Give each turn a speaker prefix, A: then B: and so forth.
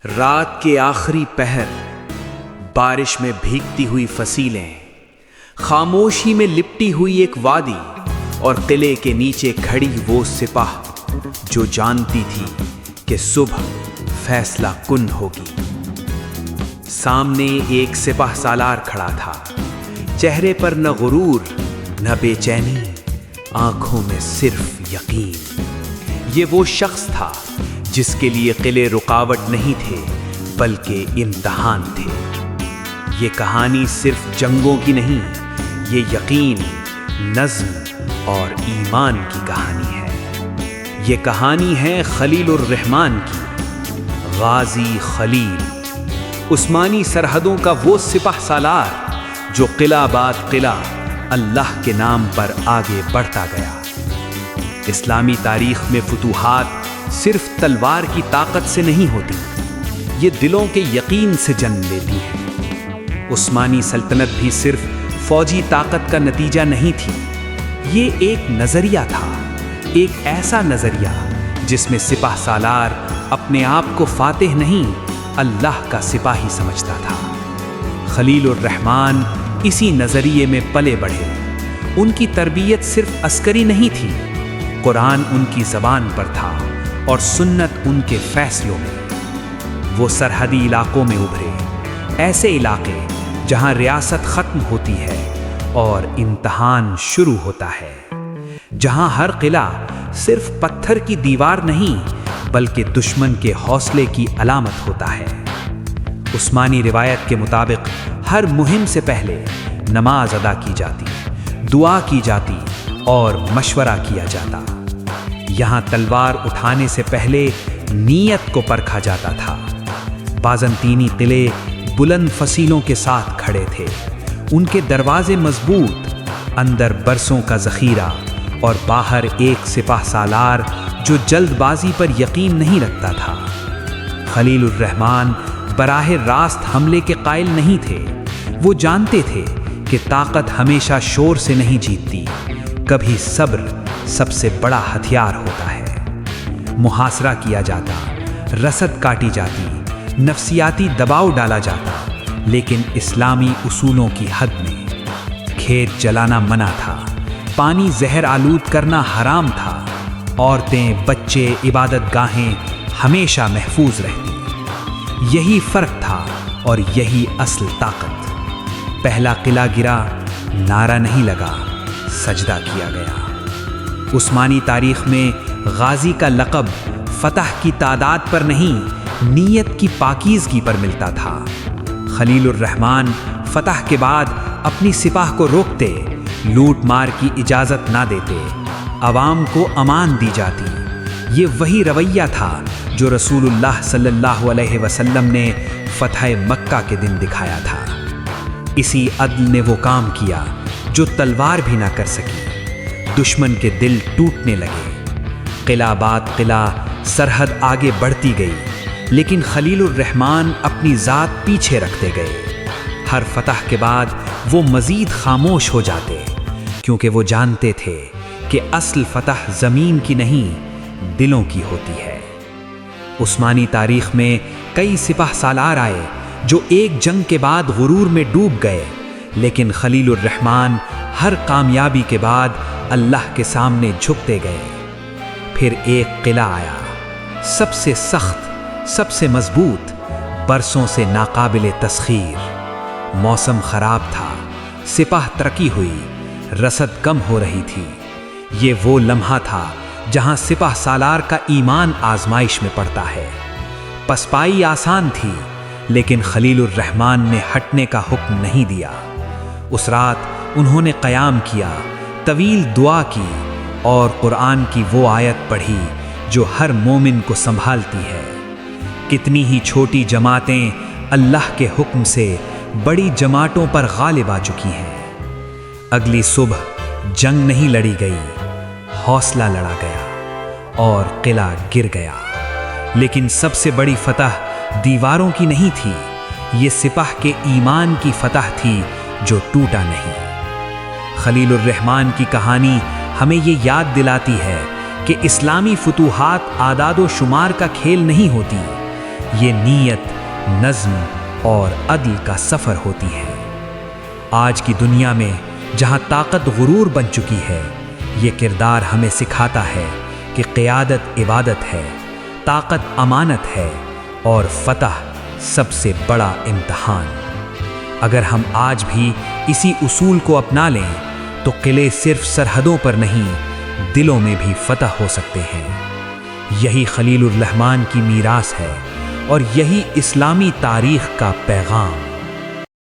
A: رات کے آخری پہر، بارش میں بھیگتی ہوئی فصیلیں، خاموشی میں لپٹی ہوئی ایک وادی، اور قلعے کے نیچے کھڑی وہ سپاہ جو جانتی تھی کہ صبح فیصلہ کن ہوگی۔ سامنے ایک سپاہ سالار کھڑا تھا، چہرے پر نہ غرور نہ بے چینی، آنکھوں میں صرف یقین۔ یہ وہ شخص تھا جس کے لیے قلعے رکاوٹ نہیں تھے بلکہ امتحان تھے۔ یہ کہانی صرف جنگوں کی نہیں، یہ یقین، نظم اور ایمان کی کہانی ہے۔ یہ کہانی ہے خلیل الرحمن کی، غازی خلیل، عثمانی سرحدوں کا وہ سپاہ سالار جو قلعہ بعد قلعہ اللہ کے نام پر آگے بڑھتا گیا۔ اسلامی تاریخ میں فتوحات صرف تلوار کی طاقت سے نہیں ہوتی، یہ دلوں کے یقین سے جنم لیتی ہے۔ عثمانی سلطنت بھی صرف فوجی طاقت کا نتیجہ نہیں تھی، یہ ایک نظریہ تھا، ایک ایسا نظریہ جس میں سپاہ سالار اپنے آپ کو فاتح نہیں، اللہ کا سپاہی سمجھتا تھا۔ خلیل الرحمن اسی نظریے میں پلے بڑھے۔ ان کی تربیت صرف عسکری نہیں تھی، قرآن ان کی زبان پر تھا اور سنت ان کے فیصلوں میں۔ وہ سرحدی علاقوں میں ابھرے، ایسے علاقے جہاں ریاست ختم ہوتی ہے اور امتحان شروع ہوتا ہے، جہاں ہر قلعہ صرف پتھر کی دیوار نہیں بلکہ دشمن کے حوصلے کی علامت ہوتا ہے۔ عثمانی روایت کے مطابق ہر مہم سے پہلے نماز ادا کی جاتی، دعا کی جاتی اور مشورہ کیا جاتا۔ یہاں تلوار اٹھانے سے پہلے نیت کو پرکھا جاتا تھا۔ بازنطینی قلعے بلند فصیلوں کے ساتھ کھڑے تھے، ان کے دروازے مضبوط، اندر برسوں کا ذخیرہ اور باہر ایک سپاہ سالار جو جلد بازی پر یقین نہیں رکھتا تھا۔ خلیل الرحمن براہ راست حملے کے قائل نہیں تھے، وہ جانتے تھے کہ طاقت ہمیشہ شور سے نہیں جیتتی، کبھی صبر سب سے بڑا ہتھیار ہوتا ہے۔ محاصرہ کیا جاتا، رسد کاٹی جاتی، نفسیاتی دباؤ ڈالا جاتا، لیکن اسلامی اصولوں کی حد میں۔ کھیت جلانا منع تھا، پانی زہر آلود کرنا حرام تھا، عورتیں، بچے، عبادت گاہیں ہمیشہ محفوظ رہتی۔ یہی فرق تھا اور یہی اصل طاقت۔ پہلا قلعہ گرا، نعرہ نہیں لگا، سجدہ کیا گیا۔ عثمانی تاریخ میں غازی کا لقب فتح کی تعداد پر نہیں، نیت کی پاکیزگی پر ملتا تھا۔ خلیل الرحمن فتح کے بعد اپنی سپاہ کو روکتے، لوٹ مار کی اجازت نہ دیتے، عوام کو امان دی جاتی۔ یہ وہی رویہ تھا جو رسول اللہ صلی اللہ علیہ وسلم نے فتح مکہ کے دن دکھایا تھا۔ اسی عدل نے وہ کام کیا جو تلوار بھی نہ کر سکی۔ دشمن کے دل ٹوٹنے لگے، قلعہ بعد قلعہ سرحد آگے بڑھتی گئی، لیکن خلیل الرحمن اپنی ذات پیچھے رکھتے گئے۔ ہر فتح کے بعد وہ مزید خاموش ہو جاتے، کیونکہ وہ جانتے تھے کہ اصل فتح زمین کی نہیں، دلوں کی ہوتی ہے۔ عثمانی تاریخ میں کئی سپاہ سالار آئے جو ایک جنگ کے بعد غرور میں ڈوب گئے، لیکن خلیل الرحمن ہر کامیابی کے بعد اللہ کے سامنے جھکتے گئے۔ پھر ایک قلعہ آیا، سب سے سخت، سب سے مضبوط، برسوں سے ناقابل تسخیر۔ موسم خراب تھا، سپاہ ترقی ہوئی، رسد کم ہو رہی تھی۔ یہ وہ لمحہ تھا جہاں سپاہ سالار کا ایمان آزمائش میں پڑتا ہے۔ پسپائی آسان تھی، لیکن خلیل الرحمن نے ہٹنے کا حکم نہیں دیا۔ اس رات انہوں نے قیام کیا، طویل دعا کی اور قرآن کی وہ آیت پڑھی جو ہر مومن کو سنبھالتی ہے۔ کتنی ہی چھوٹی جماعتیں اللہ کے حکم سے بڑی جماعتوں پر غالب آ چکی ہیں۔ اگلی صبح جنگ نہیں لڑی گئی، حوصلہ لڑا گیا اور قلعہ گر گیا۔ لیکن سب سے بڑی فتح دیواروں کی نہیں تھی، یہ سپاہ کے ایمان کی فتح تھی جو ٹوٹا نہیں۔ خلیل الرحمن کی کہانی ہمیں یہ یاد دلاتی ہے کہ اسلامی فتوحات اعداد و شمار کا کھیل نہیں ہوتی، یہ نیت، نظم اور عدل کا سفر ہوتی ہے۔ آج کی دنیا میں جہاں طاقت غرور بن چکی ہے، یہ کردار ہمیں سکھاتا ہے کہ قیادت عبادت ہے، طاقت امانت ہے اور فتح سب سے بڑا امتحان۔ اگر ہم آج بھی اسی اصول کو اپنا لیں تو قلعے صرف سرحدوں پر نہیں، دلوں میں بھی فتح ہو سکتے ہیں۔ یہی خلیل الرحمن کی میراث ہے اور یہی اسلامی تاریخ کا پیغام۔